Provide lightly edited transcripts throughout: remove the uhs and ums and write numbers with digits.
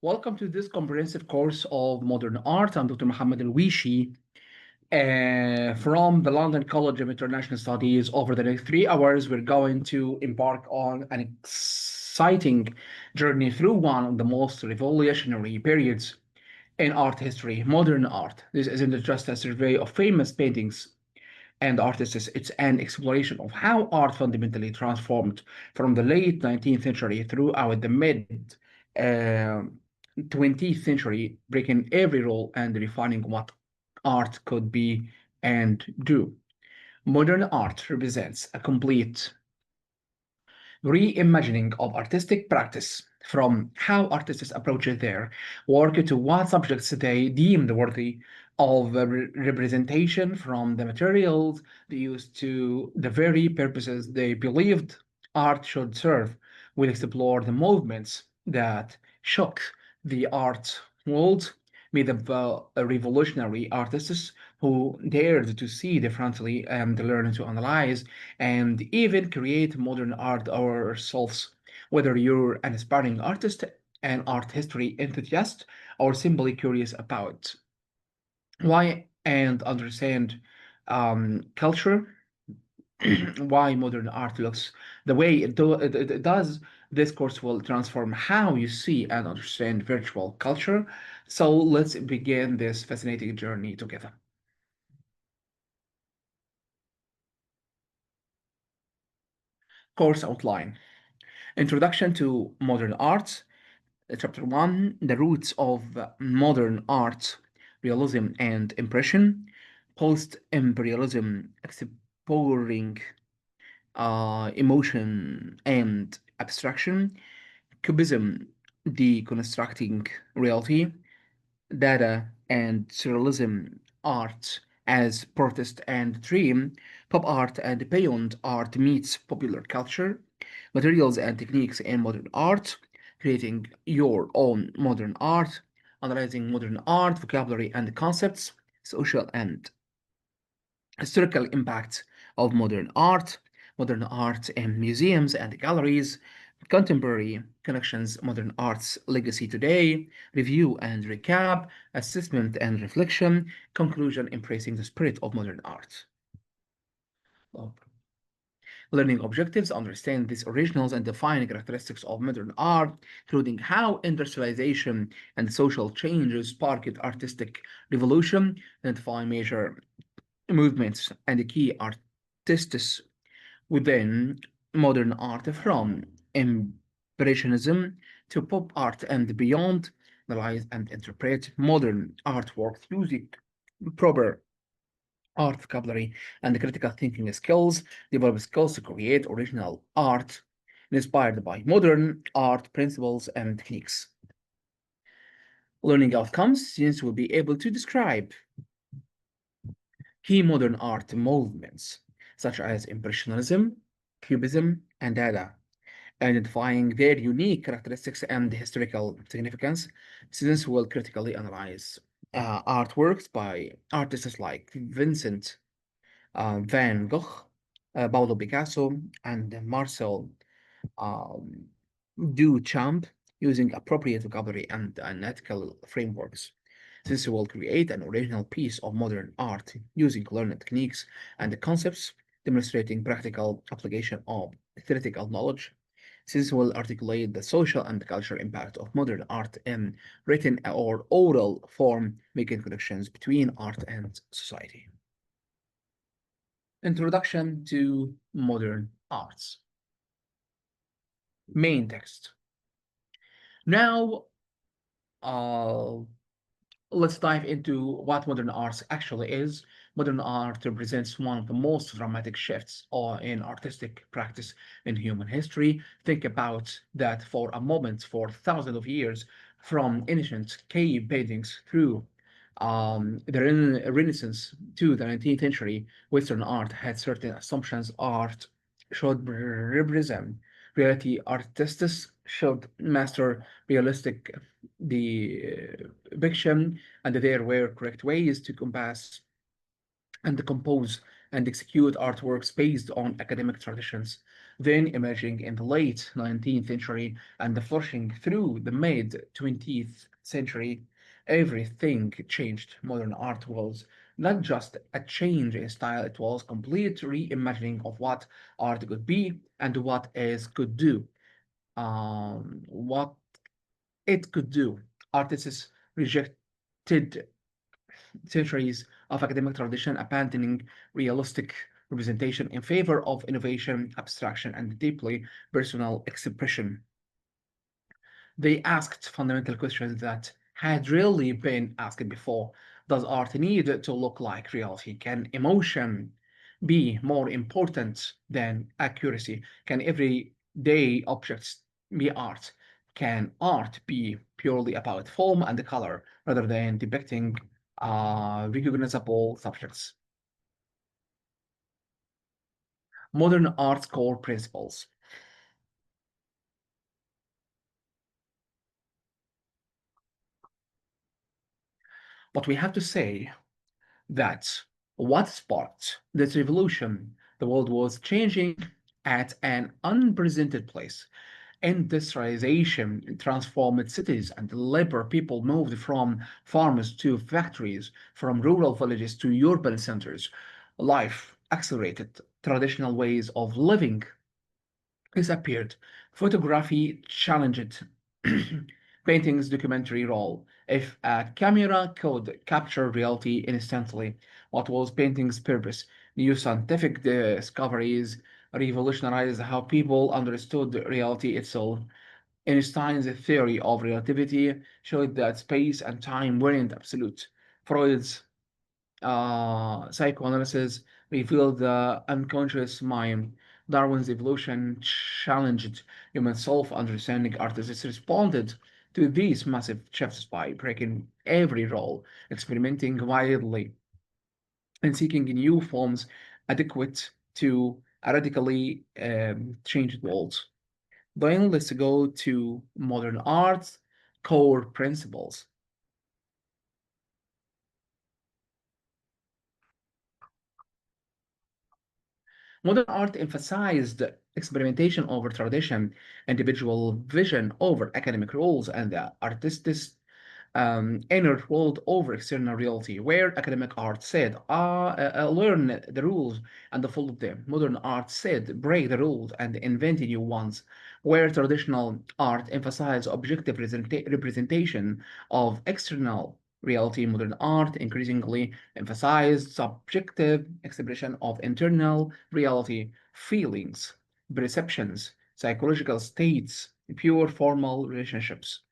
Welcome to this comprehensive course of modern art. I'm Dr. Mohammed Al-Wishi from the London College of International Studies. Over the next 3 hours, we're going to embark on an exciting journey through one of the most revolutionary periods in art history, modern art. This isn't just a survey of famous paintings and artists, it's an exploration of how art fundamentally transformed from the late 19th century throughout the mid uh, 20th century, breaking every rule and refining what art could be and do. Modern art represents a complete reimagining of artistic practice, from how artists approach their work to what subjects they deemed worthy of representation, from the materials they used to the very purposes they believed art should serve. We'll explore the movements that shook the art world, made of revolutionary artists who dared to see differently and learn to analyze and even create modern art ourselves. Whether you're an aspiring artist, an art history enthusiast, or simply curious about why and understand culture, why modern art looks the way it does, this course will transform how you see and understand virtual culture. So let's begin this fascinating journey together. Course outline. Introduction to Modern Art. Chapter 1, The Roots of Modern Art, Realism and Impression. Post-Imperialism, Exploring Emotion and Abstraction. Cubism, Deconstructing Reality. Dada and Surrealism, Art as Protest and Dream. Pop art and beyond art meets popular culture. Materials and techniques in modern art. Creating your own modern art. Analyzing modern art, vocabulary and concepts. Social and historical impact of modern art in museums and galleries, contemporary connections, modern art's legacy today, review and recap, assessment and reflection, conclusion embracing the spirit of modern art. Oh. Learning objectives understand these originals and define characteristics of modern art, including how industrialization and social changes sparked artistic revolution, identify major movements and key artists within modern art, from Impressionism to pop art and beyond, analyze and interpret modern artwork using proper art vocabulary and critical thinking skills, develop skills to create original art inspired by modern art principles and techniques. Learning outcomes, students will be able to describe key modern art movements, such as Impressionism, Cubism, and Dada, identifying their unique characteristics and historical significance. Students will critically analyze artworks by artists like Vincent van Gogh, Pablo Picasso, and Marcel um, Duchamp, using appropriate vocabulary and ethical frameworks. This will create an original piece of modern art using learned techniques and concepts, demonstrating practical application of theoretical knowledge. This will articulate the social and cultural impact of modern art in written or oral form, making connections between art and society. Introduction to Modern Arts. Main text. Now, uh, let's dive into what modern art actually is. Modern art represents one of the most dramatic shifts in artistic practice in human history. Think about that for a moment. For thousands of years, from ancient cave paintings through the Renaissance to the 19th century, Western art had certain assumptions. Art should represent reality. Artists should master realistic depiction, and there were correct ways to compass and compose and execute artworks based on academic traditions, then emerging in the late 19th century and flourishing through the mid 20th century. Everything changed. Modern art was not just a change in style, it was complete reimagining of what art could be and what it could do. What it could do. Artists rejected centuries of academic tradition, abandoning realistic representation in favor of innovation, abstraction, and deeply personal expression. They asked fundamental questions that had rarely been asked before. Does art need to look like reality? Can emotion be more important than accuracy? Can everyday objects be art? Can art be purely about form and color rather than depicting recognizable subjects? Modern art's core principles. But we have to say that what sparked this revolution? The world was changing at an unprecedented pace. Industrialization transformed cities, and labor people moved from farms to factories, from rural villages to urban centers. Life accelerated. Traditional ways of living disappeared. Photography challenged painting's documentary role. If a camera could capture reality instantly, what was painting's purpose? New scientific discoveries revolutionized how people understood reality itself. Einstein's theory of relativity showed that space and time weren't absolute. Freud's psychoanalysis revealed the unconscious mind. Darwin's evolution challenged human self understanding. Artists responded to these massive shifts by breaking every rule, experimenting wildly, and seeking new forms adequate to a radically changed world. Then let's go to modern art's core principles. Modern art emphasized experimentation over tradition, individual vision over academic rules, and the artist's inner world over external reality, where academic art said, learn the rules and follow them. Modern art said, break the rules and invent new ones, where traditional art emphasized objective representation of external reality. Modern art increasingly emphasized subjective expression of internal reality, feelings, perceptions, psychological states, pure formal relationships.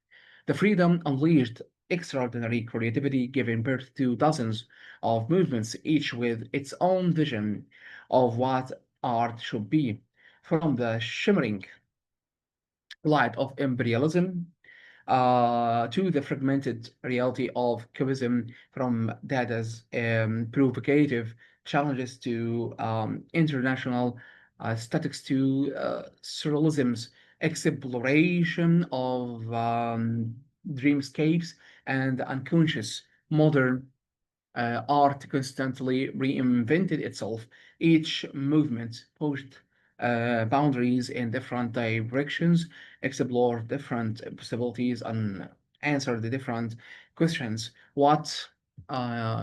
The freedom unleashed extraordinary creativity, giving birth to dozens of movements, each with its own vision of what art should be. From the shimmering light of imperialism to the fragmented reality of Cubism, from Dada's provocative challenges to international statics to surrealism's exploration of dreamscapes and unconscious. Modern art constantly reinvented itself. Each movement pushed boundaries in different directions, explored different possibilities, and answered the different questions. What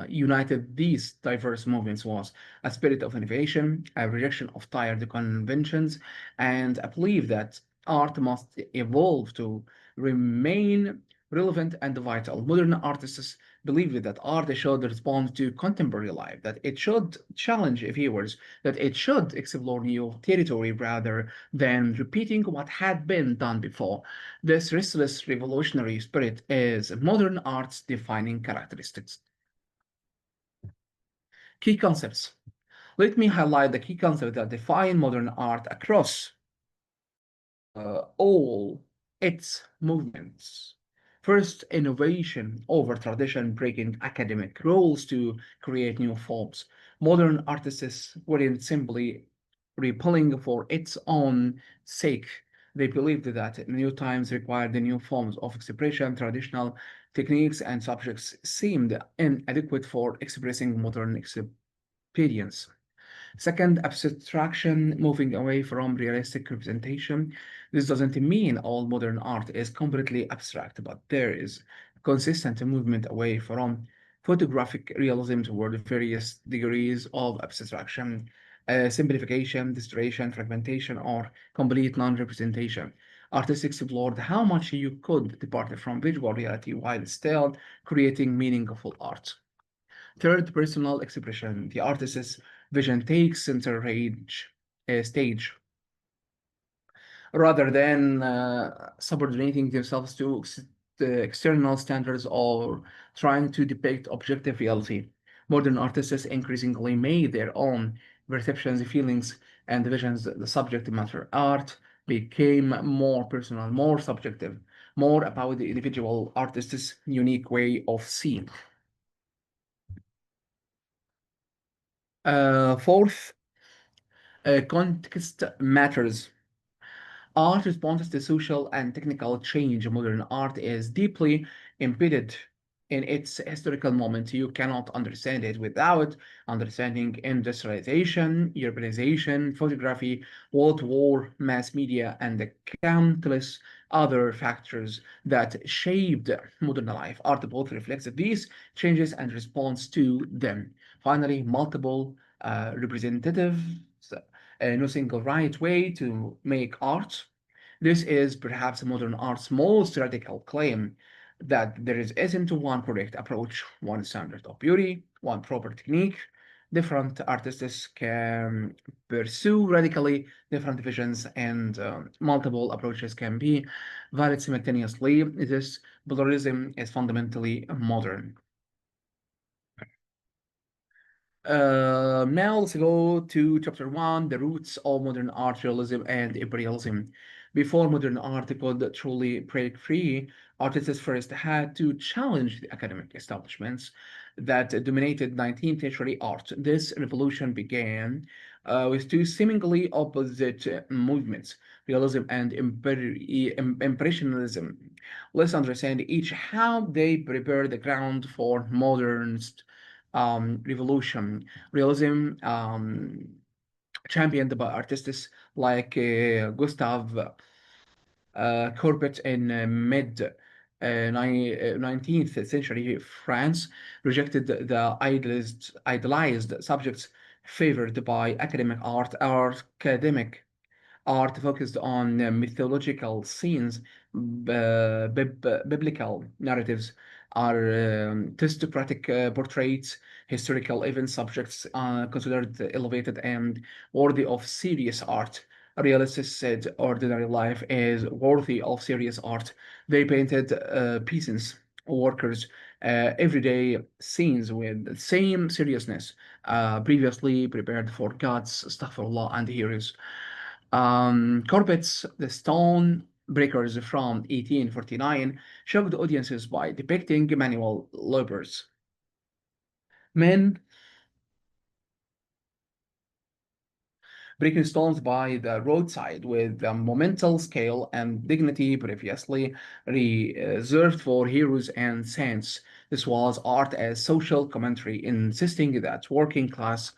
united these diverse movements was a spirit of innovation, a rejection of tired conventions, and a belief that art must evolve to remain relevant and vital. Modern artists believed that art should respond to contemporary life, that it should challenge viewers, that it should explore new territory rather than repeating what had been done before. This restless revolutionary spirit is modern art's defining characteristics. Key concepts. Let me highlight the key concepts that define modern art across all its movements. First, innovation over tradition, breaking academic rules to create new forms. Modern artists weren't simply repelling for its own sake. They believed that new times required new forms of expression. Traditional techniques and subjects seemed inadequate for expressing modern experience. Second, abstraction, moving away from realistic representation. This doesn't mean all modern art is completely abstract, but there is consistent movement away from photographic realism toward various degrees of abstraction, simplification, distortion, fragmentation, or complete non-representation. Artists explored how much you could depart from visual reality while still creating meaningful art. Third, personal expression. The artist's vision takes stage rather than subordinating themselves to the external standards or trying to depict objective reality. Modern artists increasingly made their own perceptions, feelings, and visions the subject matter. Art became more personal, more subjective, more about the individual artist's unique way of seeing. Fourth, context matters. Art responds to social and technical change. Modern art is deeply embedded in its historical moment. You cannot understand it without understanding industrialization, urbanization, photography, World War, mass media, and the countless other factors that shaped modern life. Art both reflects these changes and responds to them. Finally, multiple representatives, no single right way to make art. This is perhaps modern art's most radical claim that isn't one correct approach, one standard of beauty, one proper technique. Different artists can pursue radically different visions, and multiple approaches can be valid simultaneously. This pluralism is fundamentally modern. Now let's go to chapter one, the roots of modern art, realism, and imperialism. Before modern art could truly break free, artists first had to challenge the academic establishments that dominated 19th century art. This revolution began with two seemingly opposite movements, realism and impressionism. Let's understand each how they prepared the ground for modernist revolution. Realism, championed by artists like Gustav Courbet in mid 19th century France, rejected the idealized subjects favored by academic art. Academic art focused on mythological scenes, biblical narratives, are aristocratic portraits, historical event subjects considered elevated and worthy of serious art. Realists said ordinary life is worthy of serious art. They painted peasants, workers, everyday scenes with the same seriousness previously prepared for gods, astaghfirullah, and heroes. Corbett's The Stone Breakers from 1849 shocked audiences by depicting manual laborers, men breaking stones by the roadside with the monumental scale and dignity previously reserved for heroes and saints. This was art as social commentary, insisting that working class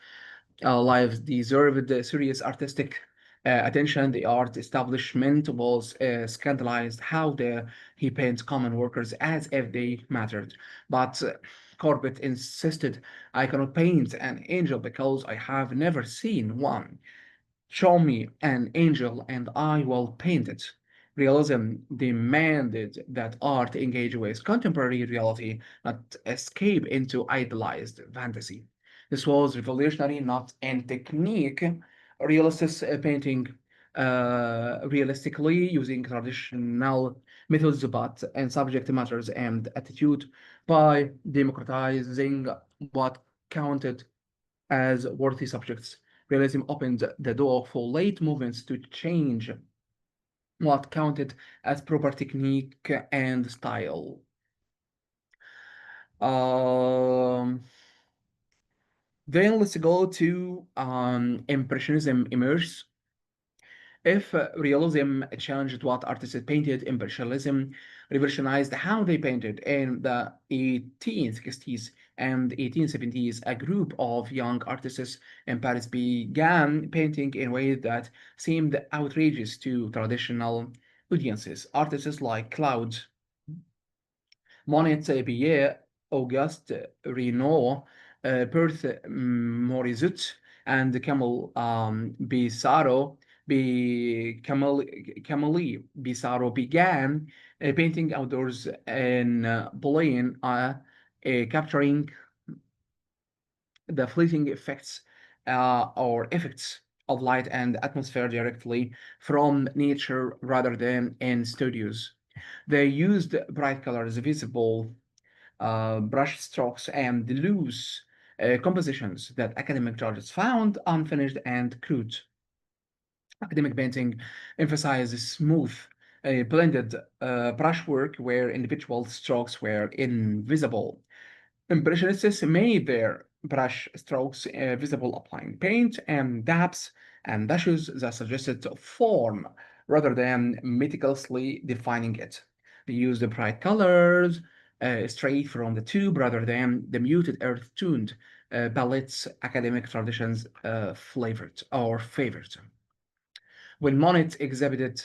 lives deserved serious artistic attention. The art establishment was scandalized how he paints common workers as if they mattered. But Corbett insisted, I cannot paint an angel because I have never seen one. Show me an angel and I will paint it. Realism demanded that art engage with contemporary reality, not escape into idealized fantasy. This was revolutionary not in technique, realist painting realistically using traditional methods, but in subject matters and attitude by democratizing what counted as worthy subjects. Realism opened the door for late movements to change what counted as proper technique and style. Um, then let's go to Impressionism emerged. If realism challenged what artists painted, impressionism revolutionized how they painted. In the 1860s, and 1870s, a group of young artists in Paris began painting in ways that seemed outrageous to traditional audiences. Artists like Claude Monet, Pierre, Auguste Renoir, Perth Morisot, and Camille Pissarro began painting outdoors in Boulogne, capturing the fleeting effects of light and atmosphere directly from nature rather than in studios. They used bright colors, visible brush strokes, and loose compositions that academic judges found unfinished and crude. Academic painting emphasizes smooth, blended brushwork where individual strokes were invisible. Impressionists made their brush strokes visible, applying paint and dabs and dashes that suggested form rather than meticulously defining it. They used the bright colors straight from the tube rather than the muted earth-toned palettes academic traditions flavored or favored. When Monet exhibited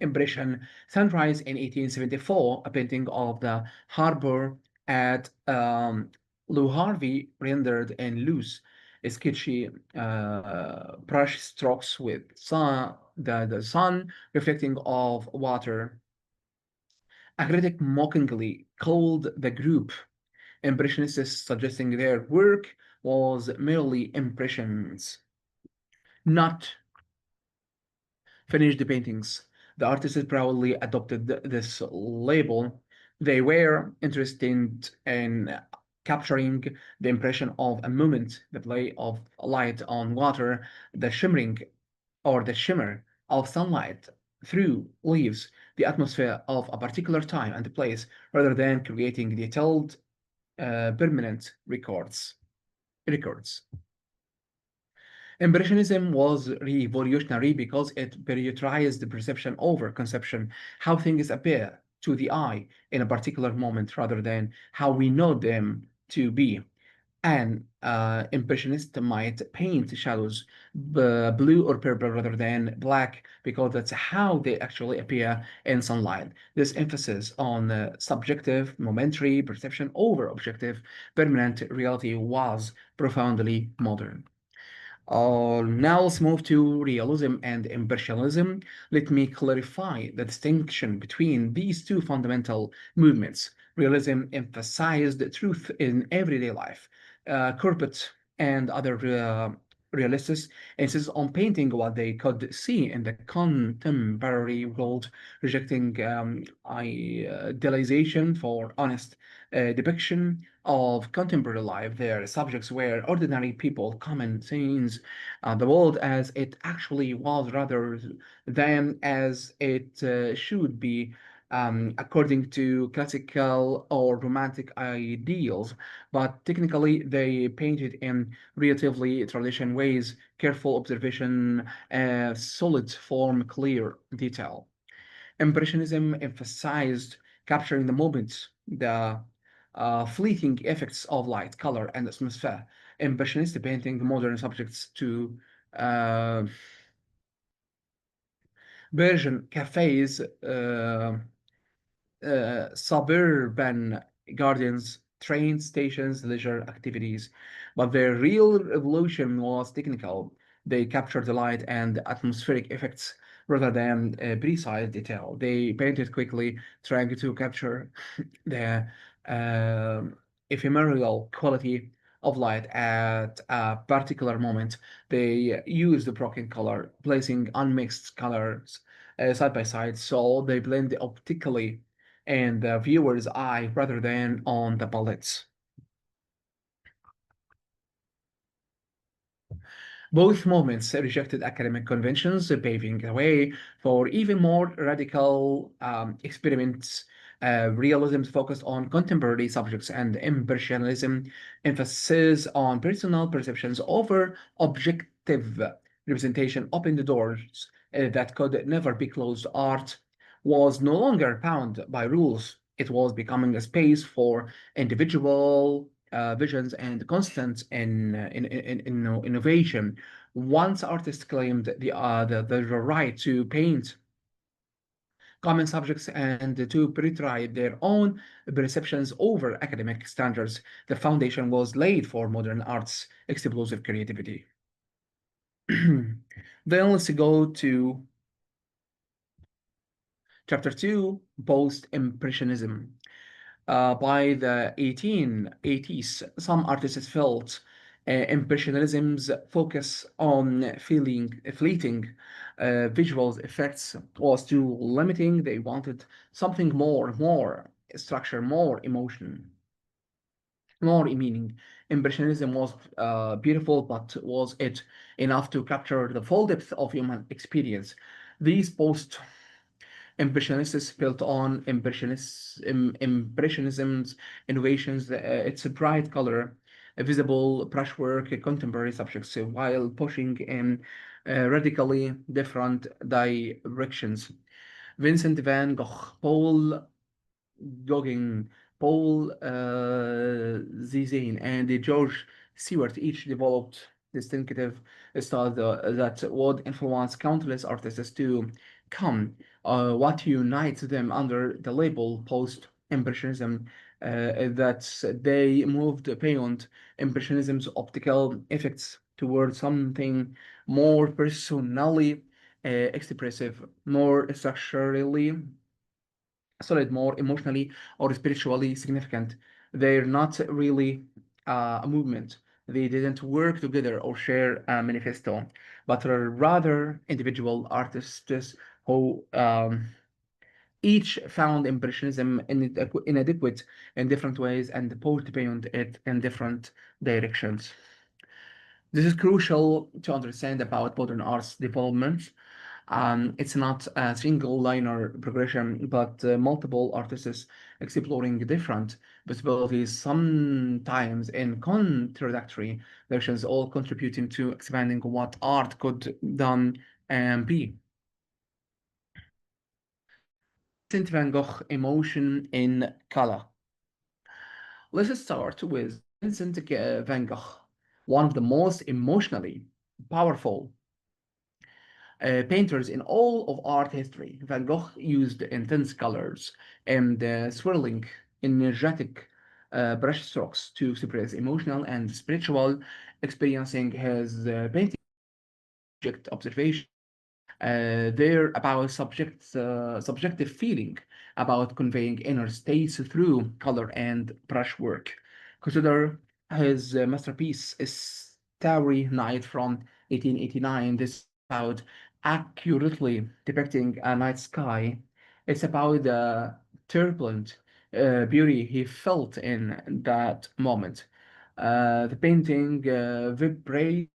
impression Sunrise in 1874, a painting of the harbor at Lou Harvey rendered in loose, sketchy brush strokes with the sun reflecting off water. A critic mockingly called the group Impressionists, suggesting their work was merely impressions, not finished paintings. The artists proudly adopted this label. They were interested in capturing the impression of a moment, the play of light on water, the shimmering or the shimmer of sunlight through leaves, the atmosphere of a particular time and place, rather than creating detailed, permanent records. Impressionism was revolutionary because it prioritized the perception over conception, how things appear to the eye in a particular moment rather than how we know them to be. An impressionist might paint shadows blue or purple rather than black because that's how they actually appear in sunlight. This emphasis on subjective, momentary perception over objective, permanent reality was profoundly modern. Now let's move to realism and impressionism. Let me clarify the distinction between these two fundamental movements. Realism emphasized truth in everyday life. Corbett and other realists insist on painting what they could see in the contemporary world, rejecting idealization for honest depiction of contemporary life. Their subjects were ordinary people, common scenes, the world as it actually was rather than as it should be, according to classical or romantic ideals. But technically, they painted in relatively traditional ways, careful observation, solid form, clear detail. Impressionism emphasized capturing the moments, the fleeting effects of light, color, and atmosphere. Impressionist painting modern subjects to Persian cafes, suburban gardens, train stations, leisure activities. But their real revolution was technical. They captured the light and atmospheric effects rather than precise detail. They painted quickly, trying to capture the uh, ephemeral quality of light at a particular moment. They used the broken color, placing unmixed colors side by side, so they blend optically in the viewer's eye rather than on the palettes. Both movements rejected academic conventions, paving the way for even more radical experiments. Realism focused on contemporary subjects, and impressionism emphasis on personal perceptions over objective representation opened the doors that could never be closed. Art was no longer bound by rules. It was becoming a space for individual visions and constant in innovation. Once artists claimed the right to paint common subjects and to prioritize their own perceptions over academic standards, the foundation was laid for modern art's explosive creativity. Then let's go to chapter 2, post-impressionism. By the 1880s, some artists felt Impressionism's focus on fleeting visual effects was too limiting. They wanted something more structure, more emotion, more meaning. Impressionism was beautiful, but was it enough to capture the full depth of human experience? These post Impressionists built on Impressionism's innovations, its bright color, visible brushwork, contemporary subjects, while pushing in radically different directions. Vincent van Gogh, Gauguin, Paul Cézanne, and George Seurat each developed distinctive styles that would influence countless artists to come. What unites them under the label post-impressionism that they moved beyond impressionism's optical effects towards something more personally expressive, more structurally solid, more emotionally or spiritually significant. They're not really a movement. They didn't work together or share a manifesto, but are rather individual artists who each found Impressionism inadequate in different ways and pushed beyond it in different directions. This is crucial to understand about modern art's development. It's not a single linear progression, but multiple artists exploring different possibilities, sometimes in contradictory directions, all contributing to expanding what art could done and be. Vincent van Gogh, Emotion in Color. Let's start with Vincent van Gogh, one of the most emotionally powerful painters in all of art history. Van Gogh used intense colors and swirling, energetic brushstrokes to express emotional and spiritual experiencing his painting object observation. They're about subjective feeling, about conveying inner states through color and brushwork. Consider his masterpiece, Starry Night from 1889. This is about accurately depicting a night sky. It's about the turbulent beauty he felt in that moment. The painting vibrates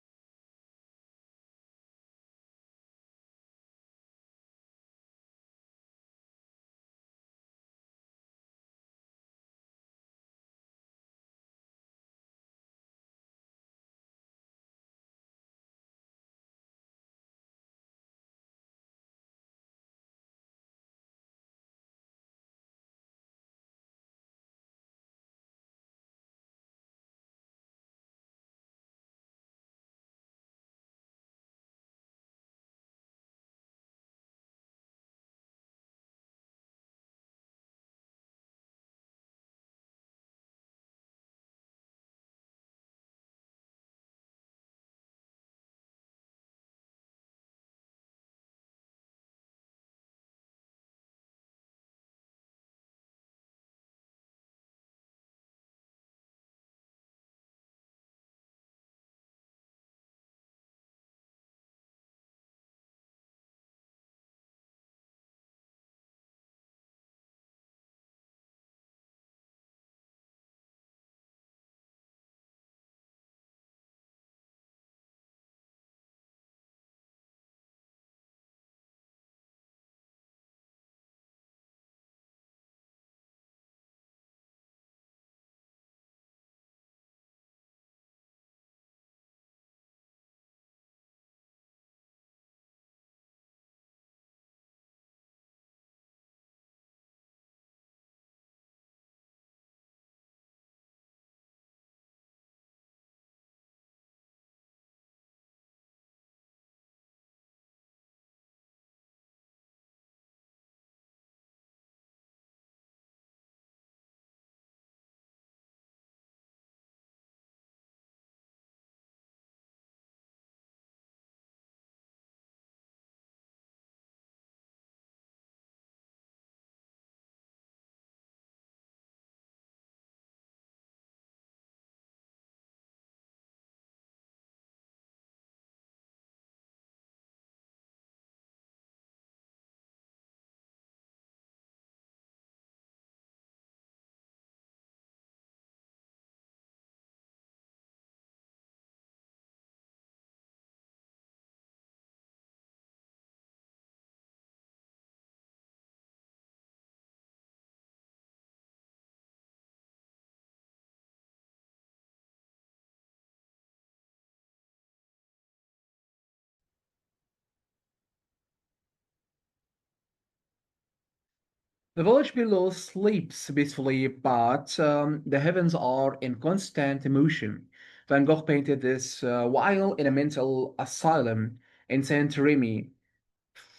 The village below sleeps peacefully, but the heavens are in constant motion. Van Gogh painted this while in a mental asylum in Saint Remy,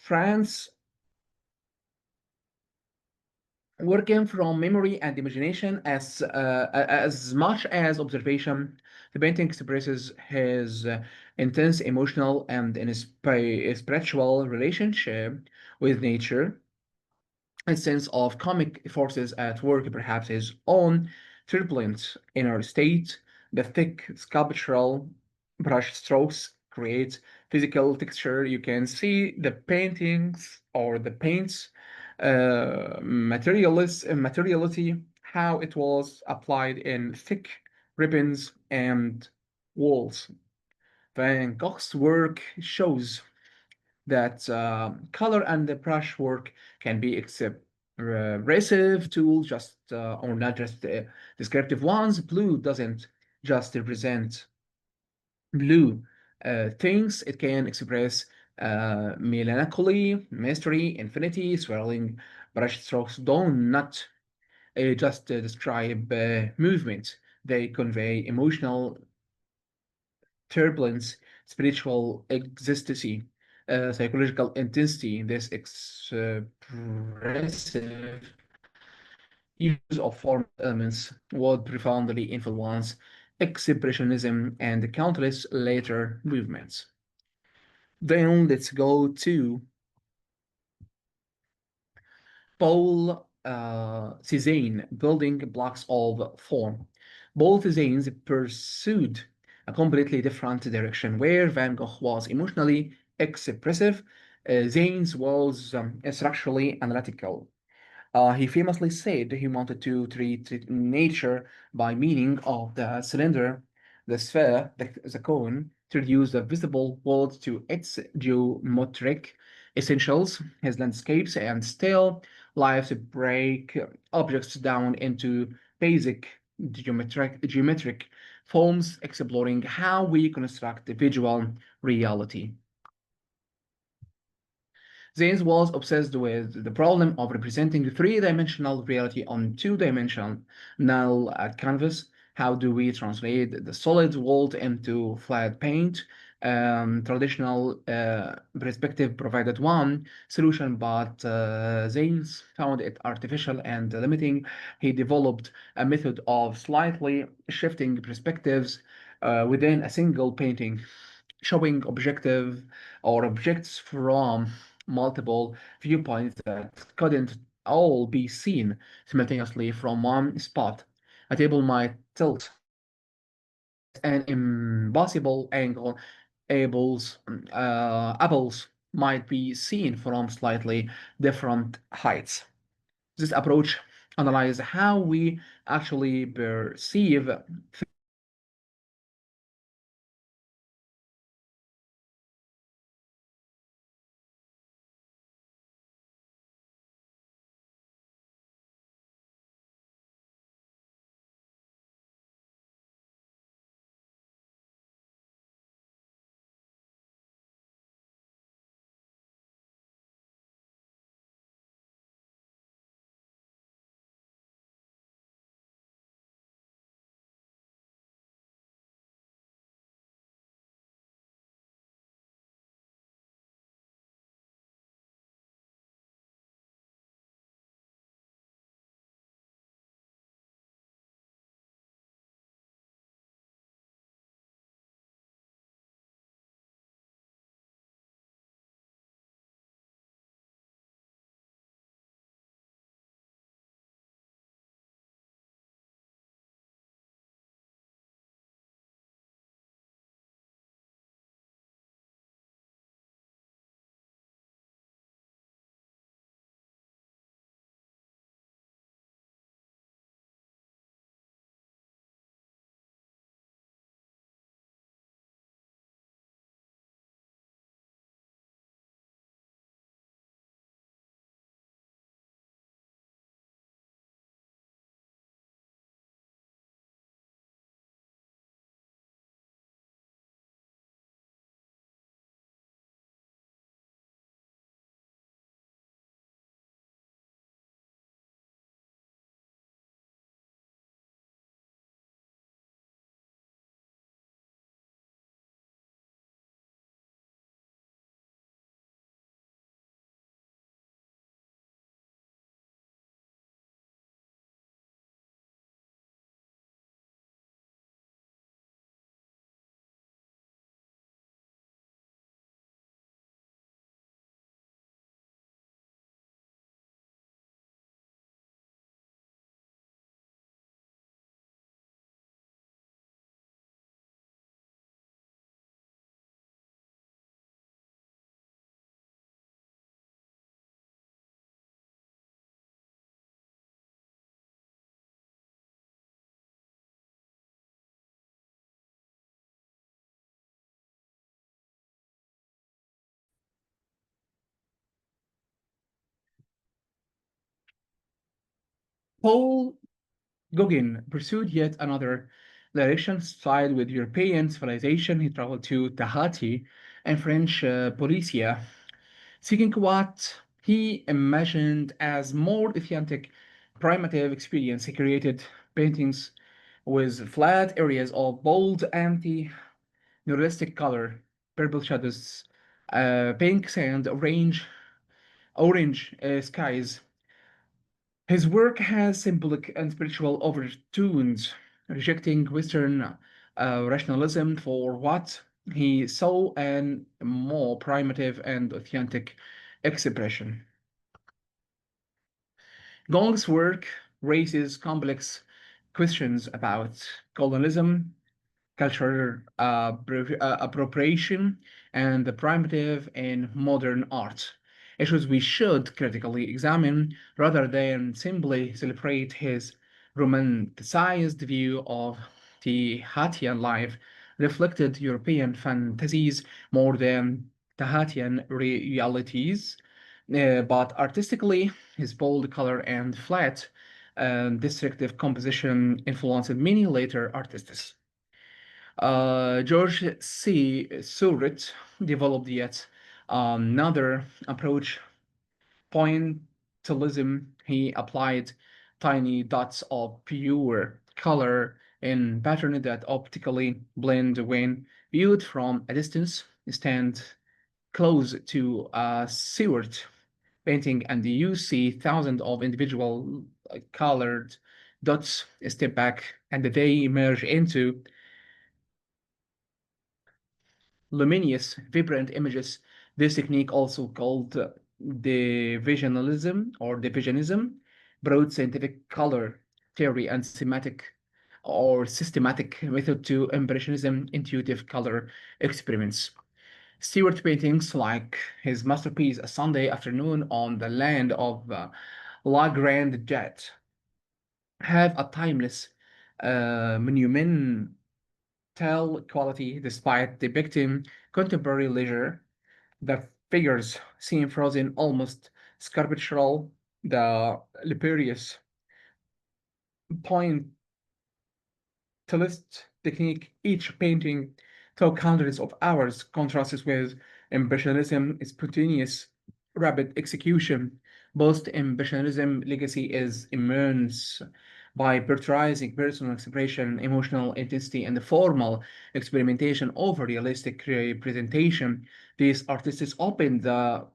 France, working from memory and imagination as much as observation. The painting expresses his intense emotional and spiritual relationship with nature, a sense of comic forces at work, perhaps his own turbulent inner state. The thick sculptural brush strokes create physical texture. You can see the paintings or the paints materiality, how it was applied in thick ribbons and walls. Van Gogh's work shows that color and the brushwork can be expressive tools, just or not just descriptive ones. Blue doesn't just represent blue things; it can express melancholy, mystery, infinity. Swirling brushstrokes don't not just describe movement; they convey emotional turbulence, spiritual ecstasy, psychological intensity. This expressive use of formal elements would profoundly influence expressionism and countless later movements. Then let's go to Paul Cézanne, building blocks of form. Both Cézannes pursued a completely different direction. Where Van Gogh was emotionally expressive, Cézanne was structurally analytical. He famously said he wanted to treat nature by meaning of the cylinder, the sphere, the cone, to reduce the visible world to its geometric essentials, his landscapes and still lives break objects down into basic geometric forms, exploring how we construct the visual reality. Zanes was obsessed with the problem of representing three-dimensional reality on two-dimensional canvas. How do we translate the solid world into flat paint? Traditional perspective provided one solution, but Zanes found it artificial and limiting. He developed a method of slightly shifting perspectives within a single painting, showing objects from multiple viewpoints that couldn't all be seen simultaneously from one spot. A table might tilt at an impossible angle. Apples might be seen from slightly different heights. This approach analyzes how we actually perceive Paul Gauguin pursued yet another direction, styled with European civilization. He traveled to Tahiti and French Polynesia, seeking what he imagined as more authentic, primitive experience. He created paintings with flat areas of bold, anti-neuralistic color, purple shadows, pink sand, orange skies. His work has symbolic and spiritual overtones, rejecting Western rationalism for what he saw an more primitive and authentic expression. Gong's work raises complex questions about colonialism, cultural appropriation, and the primitive in modern art. Issues we should critically examine rather than simply celebrate. His romanticized view of Tahitian life reflected European fantasies more than Tahitian realities. But artistically, his bold color and flat and descriptive composition influenced many later artists. George C. Surratt developed yet another approach, pointillism. He applied tiny dots of pure color in pattern that optically blend when viewed from a distance, stand close to a Seward painting, and you see thousands of individual colored dots step back, and they merge into luminous, vibrant images. This technique, also called divisionism, brought scientific color theory and systematic method to Impressionism intuitive color experiments. Stewart paintings, like his masterpiece A Sunday Afternoon on the Land of La Grande Jet, have a timeless, monumental quality despite depicting contemporary leisure. The figures seem frozen, almost sculptural. The laborious point Stylist technique, each painting took hundreds of hours, contrasts with Impressionism, spontaneous, rapid execution. Post-Impressionism legacy is immense by prioritizing personal expression, emotional intensity, and the formal experimentation over realistic representation. These artists opened the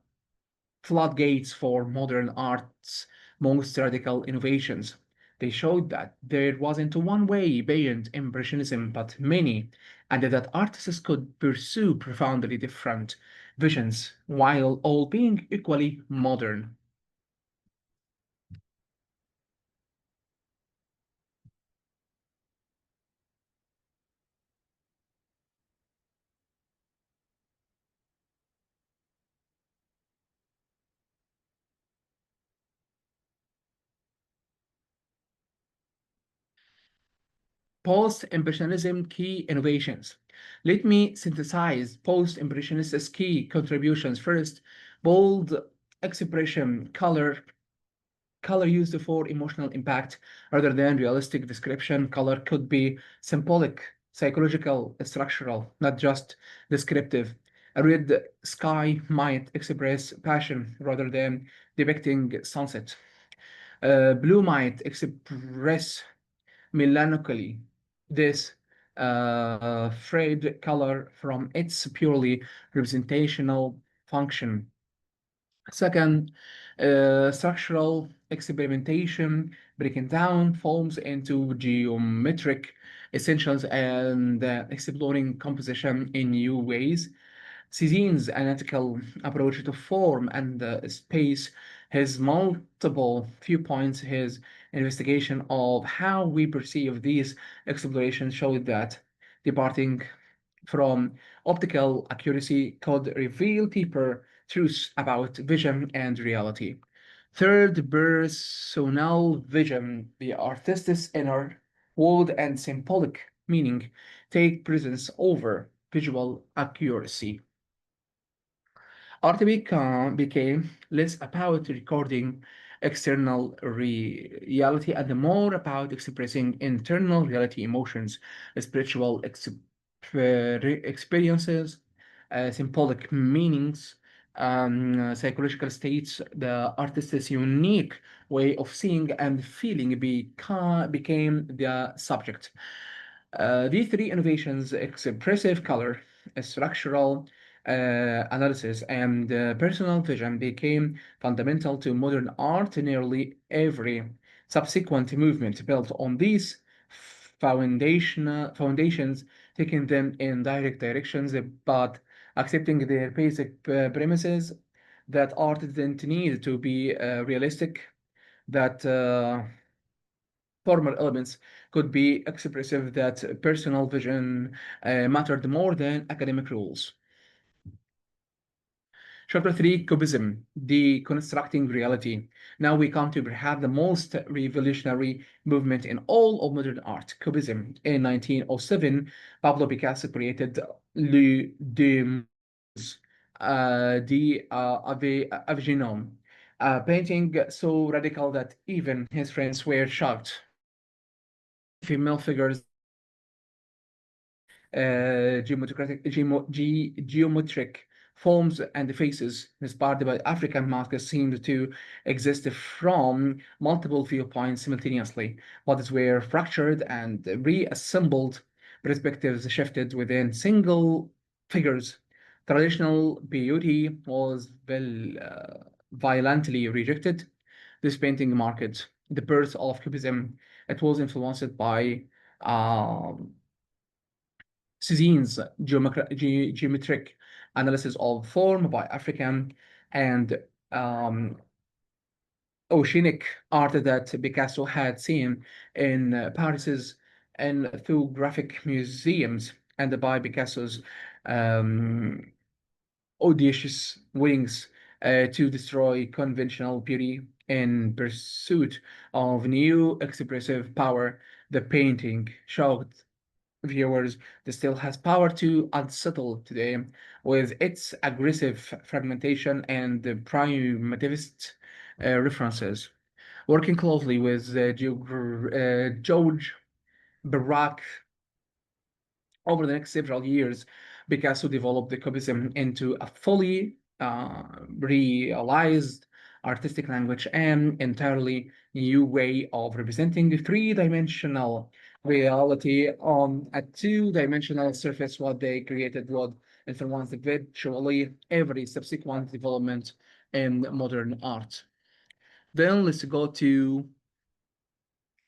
floodgates for modern art's most radical innovations. They showed that there wasn't one way beyond Impressionism, but many, and that artists could pursue profoundly different visions while all being equally modern. Post-Impressionism key innovations. Let me synthesize post-Impressionists' key contributions. First, bold expression, color used for emotional impact rather than realistic description. Color could be symbolic, psychological, structural, not just descriptive. A red sky might express passion rather than depicting sunset. Blue might express melancholy. This frayed color from its purely representational function. Second, structural experimentation, breaking down forms into geometric essentials and exploring composition in new ways. Cézine's analytical approach to form and space, his multiple viewpoints, his investigation of how we perceive these explorations showed that departing from optical accuracy could reveal deeper truths about vision and reality. Third, personal vision, the artist's inner world and symbolic meaning take precedence over visual accuracy. Art became less about recording external reality and more about expressing internal reality, emotions, spiritual experiences, symbolic meanings, psychological states. The artist's unique way of seeing and feeling became the subject. These three innovations, expressive color, structural analysis, and personal vision, became fundamental to modern art. Nearly every subsequent movement built on these foundations, taking them in direct directions, but accepting their basic premises that art didn't need to be realistic, that formal elements could be expressive, that personal vision mattered more than academic rules. Chapter 3, Cubism, Deconstructing Reality. Now we come to perhaps the most revolutionary movement in all of modern art, Cubism. In 1907, Pablo Picasso created Le Deux Avignon, a painting so radical that even his friends were shocked. Female figures geometric forms and faces inspired by African masks seemed to exist from multiple viewpoints simultaneously. Bodies were fractured and reassembled, perspectives shifted within single figures. Traditional beauty was violently rejected. This painting marked the birth of Cubism. It was influenced by um, Cézine's geometric analysis of form by African and um, oceanic art that Picasso had seen in Paris's ethnographic museums, and by Picasso's um, audacious wings to destroy conventional beauty in pursuit of new expressive power. The painting showed viewers that still has power to unsettle today with its aggressive fragmentation and the primitivist references. Working closely with George Barak over the next several years, Picasso developed the Cubism into a fully realized artistic language and entirely new way of representing three-dimensional reality on a two-dimensional surface. What they created would influence virtually every subsequent development in modern art. Then let's go to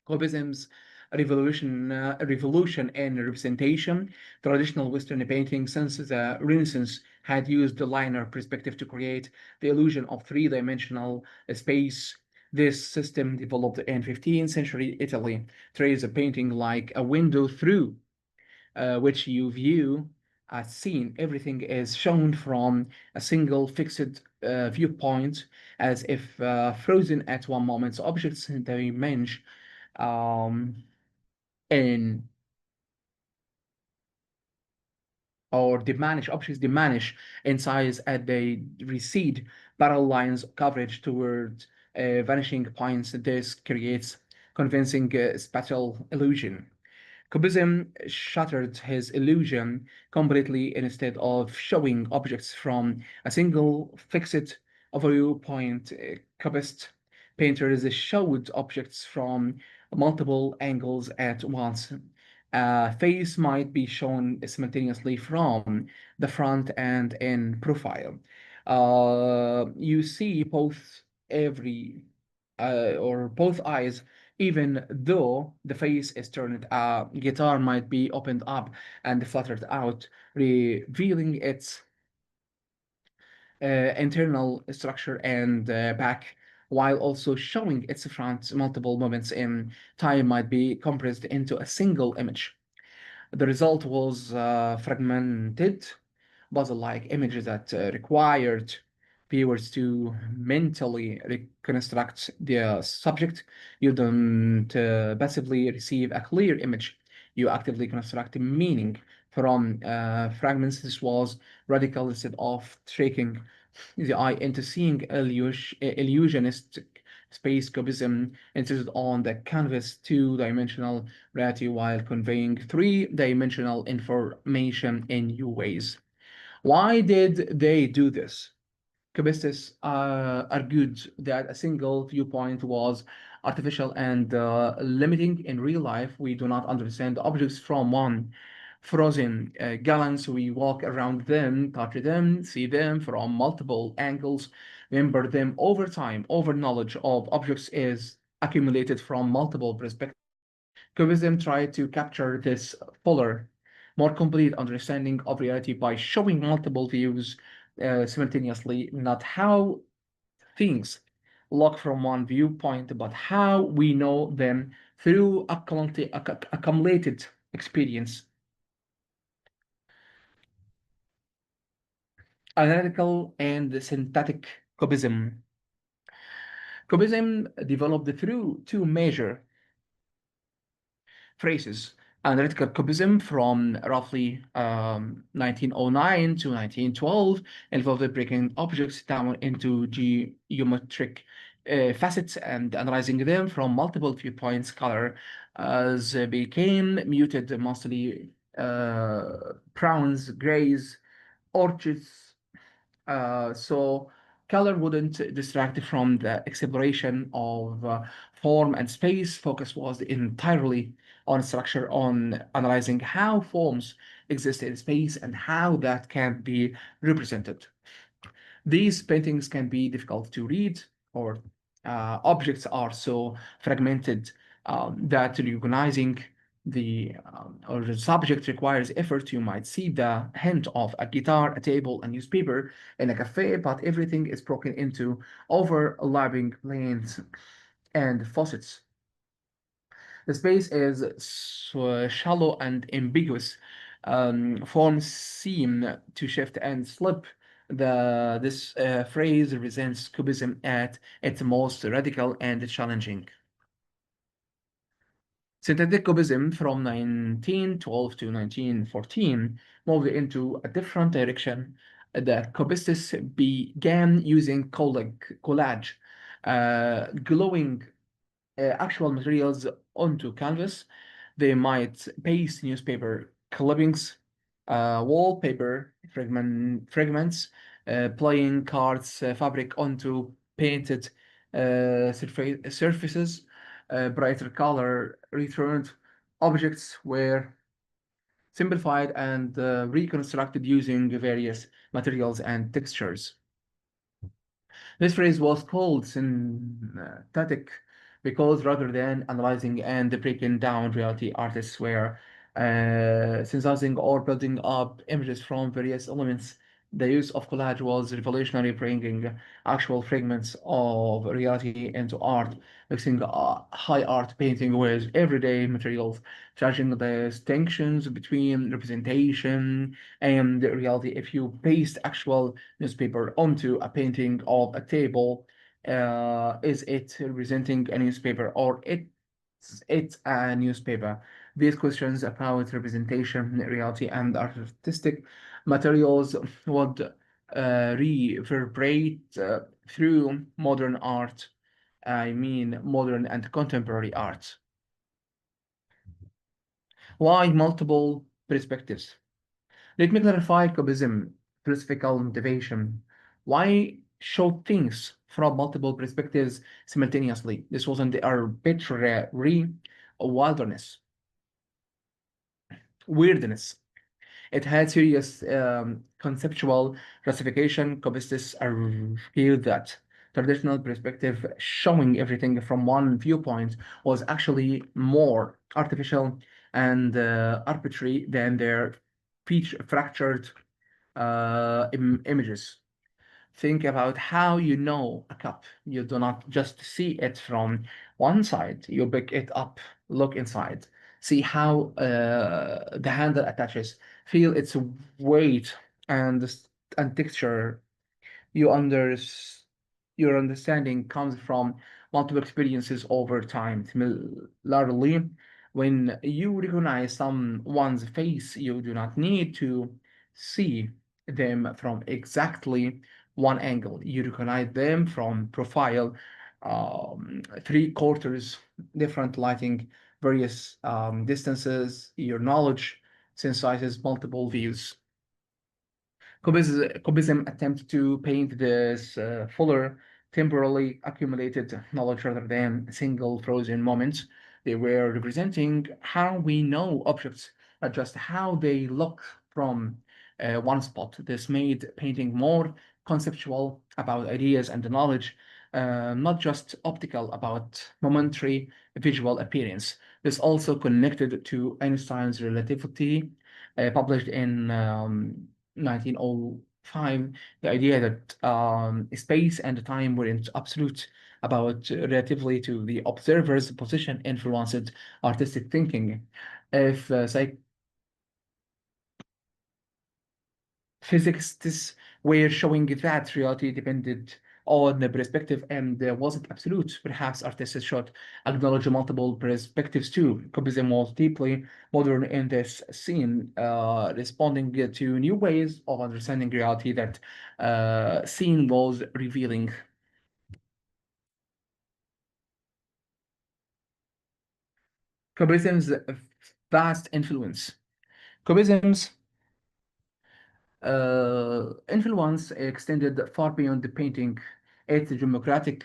Cubism's revolution in representation. Traditional Western painting since the Renaissance had used the linear perspective to create the illusion of three-dimensional space. This system developed in 15th century Italy, treats a painting like a window through which you view a scene. Everything is shown from a single fixed viewpoint, as if frozen at one moment. So objects diminish um, in or diminish objects diminish in size as they recede. Parallel lines coverage towards vanishing points. This creates convincing spatial illusion. Cubism shattered his illusion completely. Instead of showing objects from a single fixed viewpoint. Cubist painters showed objects from multiple angles at once. A face might be shown simultaneously from the front and in profile. You see both eyes, even though the face is turned. A guitar might be opened up and fluttered out, revealing its internal structure and back, while also showing its front. Multiple moments in time might be compressed into a single image. The result was fragmented puzzle-like images that required viewers to mentally reconstruct the subject. You don't passively receive a clear image. You actively construct meaning from fragments. This was radical. Instead of tricking the eye into seeing illusionistic Space cubism insisted on the canvas two-dimensional reality while conveying three-dimensional information in new ways. Why did they do this? Cubistas argued that a single viewpoint was artificial and limiting. In real life. We do not understand objects from one frozen gallons. We walk around them, touch them, see them from multiple angles, remember them over time. Over knowledge of objects is accumulated from multiple perspectives. Cubism tried to capture this fuller, more complete understanding of reality by showing multiple views simultaneously, not how things look from one viewpoint, but how we know them through accumulated experience. Analytical and synthetic cubism. Cubism developed through two major phrases. Analytical cubism from roughly 1909 to 1912 involved breaking objects down into geometric facets and analyzing them from multiple viewpoints. Color as became muted, mostly browns, grays, orchids, so color wouldn't distract from the exploration of form and space. Focus was entirely on structure, on analyzing how forms exist in space and how that can be represented. These paintings can be difficult to read, or objects are so fragmented that recognizing the or the subject requires effort. You might see the hint of a guitar, a table, a newspaper in a cafe, but everything is broken into overlapping planes and faucets. The space is so shallow and ambiguous. Forms seem to shift and slip. This phrase represents Cubism at its most radical and challenging. Synthetic Cubism from 1912 to 1914 moved into a different direction. The Cubists began using collage, glowing actual materials onto canvas. They might paste newspaper clippings, wallpaper fragments, playing cards, fabric onto painted surfaces. Brighter color returned. Objects were simplified and reconstructed using various materials and textures. This phrase was called synthetic because rather than analyzing and breaking down reality, artists were synthesizing or building up images from various elements. The use of collage was revolutionary, bringing actual fragments of reality into art, mixing high art painting with everyday materials, judging the distinctions between representation and reality. If you paste actual newspaper onto a painting of a table, is it representing a newspaper or it's a newspaper? These questions about representation, reality, and artistic materials would reverberate through modern art. I mean, modern and contemporary art. Why multiple perspectives? Let me clarify Cubism, philosophical motivation. Why show things from multiple perspectives simultaneously? This wasn't arbitrary wilderness, weirdness. It had serious conceptual justification. Cubists argued that traditional perspective, showing everything from one viewpoint, was actually more artificial and arbitrary than their fractured images. Think about how you know a cup. You do not just see it from one side, you pick it up, look inside, see how the handle attaches, feel its weight and texture. You under your understanding comes from multiple experiences over time. Similarly, when you recognize someone's face, you do not need to see them from exactly one angle. You recognize them from profile, three quarters, different lighting, various distances. Your knowledge synthesizes multiple views. Cubism attempts to paint this fuller, temporally accumulated knowledge rather than single frozen moments. They were representing how we know objects, not just how they look from one spot. This made painting more conceptual about ideas and knowledge, not just optical about momentary visual appearance. This also connected to Einstein's relativity, published in 1905, the idea that space and time weren't absolute, about relatively to the observer's position influenced artistic thinking. If physicists were showing that reality depended on the perspective and wasn't absolute. Perhaps artists should acknowledge multiple perspectives too. Cubism was deeply modern in this scene, responding to new ways of understanding reality that scene was revealing. Cubism's vast influence. Cubism's influence extended far beyond the painting. Its geometric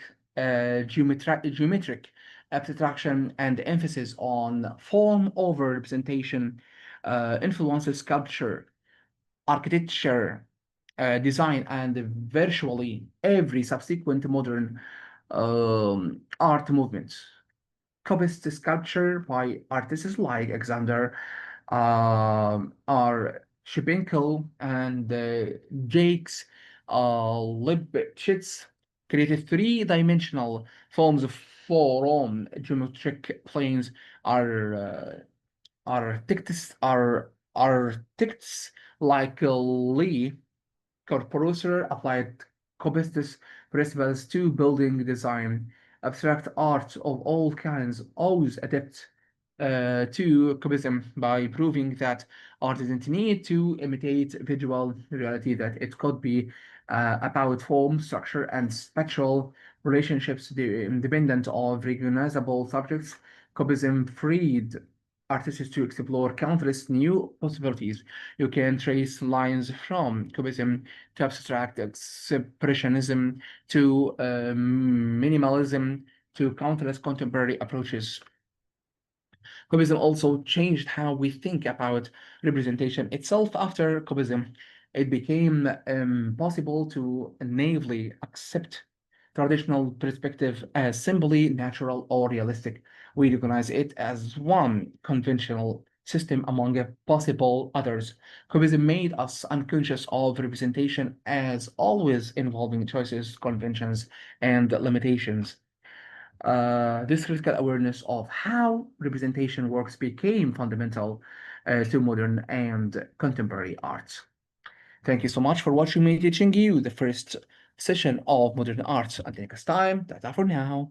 abstraction and emphasis on form over representation influences sculpture, architecture, design, and virtually every subsequent modern art movement. Cubist sculpture by artists like Alexander are Shubinko and Jakes Lipschitz created three-dimensional forms of four-on geometric planes are architects like Lee Corporator applied Cubist principles to building design. Abstract art of all kinds always adapt to Cubism by proving that art doesn't need to imitate visual reality, that it could be about form, structure, and spatial relationships independent of recognizable subjects. Cubism freed artists to explore countless new possibilities. You can trace lines from Cubism to abstract expressionism to minimalism to countless contemporary approaches. Cubism also changed how we think about representation itself. After Cubism, it became possible to naively accept traditional perspective as simply natural or realistic. We recognize it as one conventional system among possible others. Cubism made us unconscious of representation as always involving choices, conventions, and limitations. This critical awareness of how representation works became fundamental to modern and contemporary art. Thank you so much for watching me teaching you the first session of modern art. Until next time, that's all for now.